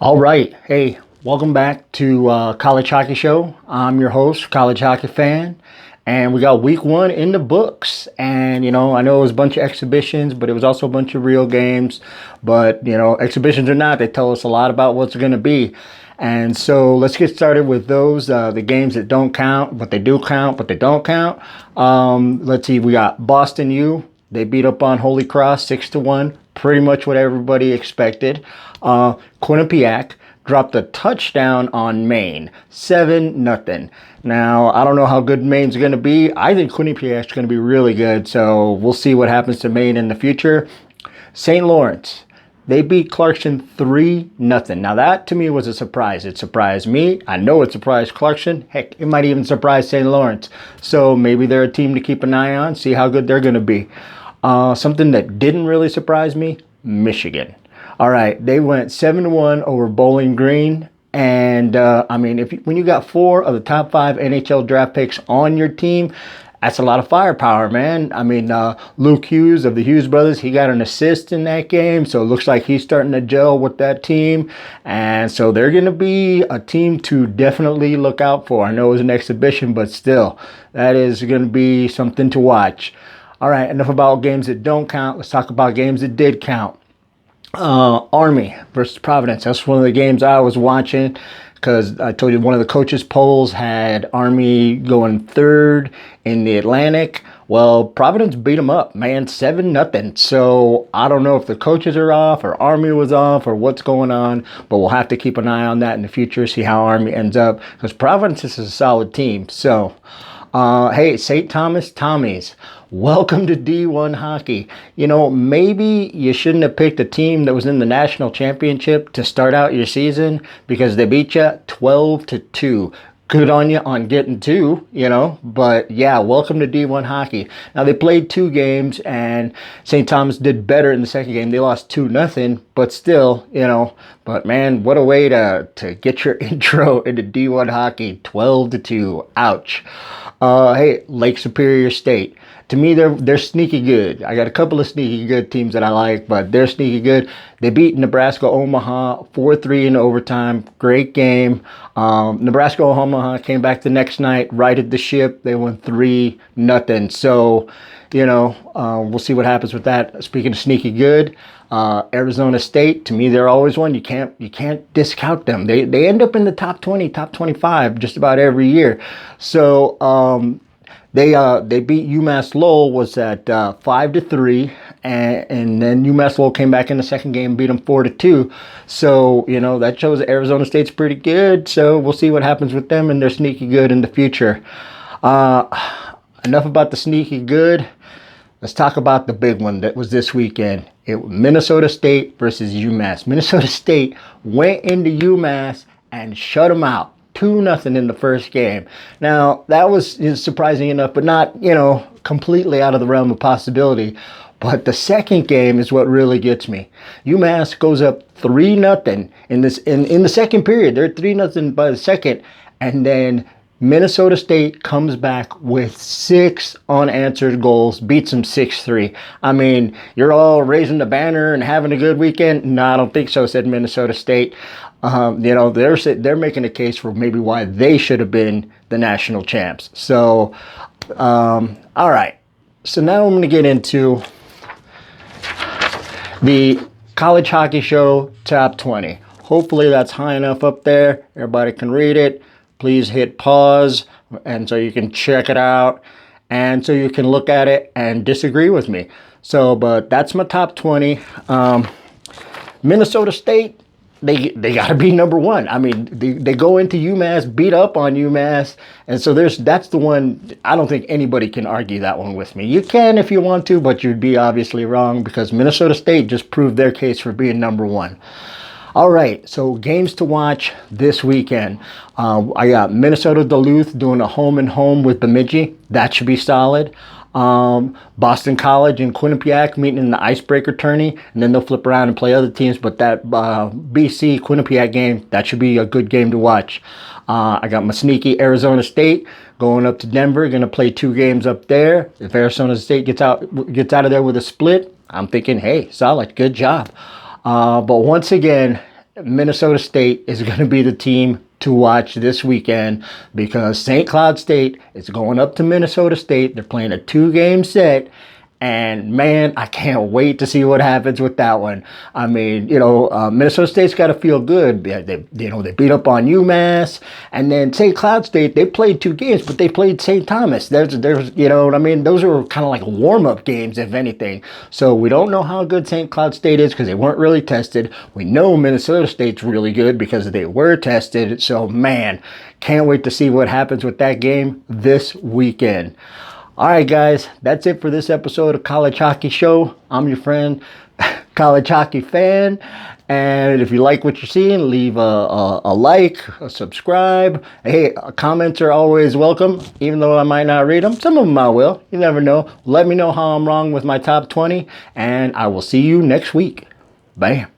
All right. Hey, welcome back to College Hockey Show. I'm your host, College Hockey Fan. And we got week one in the books. And, I know it was a bunch of exhibitions, but it was also a bunch of real games. But, exhibitions or not, they tell us a lot about what's going to be. And so let's get started with those, the games that don't count, but they do count, but they don't count. Let's see, we got Boston U. They beat up on Holy Cross 6-1. Pretty much what everybody expected. Quinnipiac dropped a touchdown on Maine, 7-0. Now, I don't know how good Maine's going to be. I think Quinnipiac's going to be really good, so we'll see what happens to Maine in the future. St. Lawrence, they beat Clarkson 3-0. Now, that to me was a surprise. It surprised me. I know it surprised Clarkson. Heck, it might even surprise St. Lawrence. So maybe they're a team to keep an eye on, see how good they're going to be. Something that didn't really surprise me, Michigan. All right, they went 7-1 over Bowling Green. And, when you got 4 of the top 5 NHL draft picks on your team, that's a lot of firepower, man. Luke Hughes of the Hughes brothers, he got an assist in that game. So it looks like he's starting to gel with that team. And so they're going to be a team to definitely look out for. I know it was an exhibition, but still, that is going to be something to watch. All right, enough about games that don't count. Let's talk about games that did count. Army versus Providence. That's one of the games I was watching because I told you one of the coaches' polls had Army going 3rd in the Atlantic. Well, Providence beat them up, man, 7-0. So I don't know if the coaches are off or Army was off or what's going on, but we'll have to keep an eye on that in the future, see how Army ends up because Providence is a solid team. So, hey, St. Thomas Tommies. Welcome to D1 hockey. Maybe you shouldn't have picked a team that was in the national championship to start out your season because they beat you 12-2. Good on you on getting 2, but yeah, welcome to D1 hockey. Now they played 2 games and St. Thomas did better in the second game. They lost 2-0, but still, but man, what a way to get your intro into D1 hockey, 12-2. Ouch. Hey, Lake Superior State. To me, they're sneaky good. I got a couple of sneaky good teams that I like, but they're sneaky good. They beat Nebraska Omaha 4-3 in overtime. Great game. Nebraska Omaha came back the next night, righted the ship. They won 3-0. So, we'll see what happens with that. Speaking of sneaky good, Arizona State, to me, they're always one. You can't discount them. They end up in the top 20, top 25 just about every year. So, They beat UMass Lowell was at 5-3, and then UMass Lowell came back in the second game and beat them 4-2. So that shows that Arizona State's pretty good. So we'll see what happens with them and their sneaky good in the future. Enough about the sneaky good. Let's talk about the big one that was this weekend. Minnesota State versus UMass. Minnesota State went into UMass and shut them out. 2-0 in the first game. Now, that was surprising enough, but not, completely out of the realm of possibility. But the second game is what really gets me. UMass goes up 3-0 in the second period. They're 3-0 by the second. And then Minnesota State comes back with 6 unanswered goals, beats them 6-3. You're all raising the banner and having a good weekend? No, I don't think so, said Minnesota State. They're making a case for maybe why they should have been the national champs. So, all right. So now I'm going to get into the College Hockey Show Top 20. Hopefully that's high enough up there. Everybody can read it. Please hit pause and so you can check it out and so you can look at it and disagree with me. So, but that's my top 20. Minnesota State, they got to be number 1. They go into UMass, beat up on UMass, and so that's the one. I don't think anybody can argue that one with me. You can if you want to, but you'd be obviously wrong because Minnesota State just proved their case for being number 1. All right, so games to watch this weekend. I got Minnesota Duluth doing a home-and-home with Bemidji. That should be solid. Boston College and Quinnipiac meeting in the icebreaker tourney, and then they'll flip around and play other teams. But that BC Quinnipiac game, that should be a good game to watch. I got my sneaky Arizona State going up to Denver, going to play 2 games up there. If Arizona State gets out of there with a split, I'm thinking, hey, solid, good job. But once again, Minnesota State is going to be the team to watch this weekend because St. Cloud State is going up to Minnesota State. They're playing a 2-game set. And man, I can't wait to see what happens with that one. I mean, Minnesota State's got to feel good. They beat up on UMass, and then St. Cloud State, they played 2 games, but they played St. Thomas. There's, you know what I mean? Those are kind of like warm-up games, if anything. So we don't know how good St. Cloud State is because they weren't really tested. We know Minnesota State's really good because they were tested. So man, can't wait to see what happens with that game this weekend. All right, guys, that's it for this episode of College Hockey Show. I'm your friend, College Hockey Fan. And if you like what you're seeing, leave a like, a subscribe. Hey, comments are always welcome, even though I might not read them. Some of them I will. You never know. Let me know how I'm wrong with my top 20, and I will see you next week. Bam.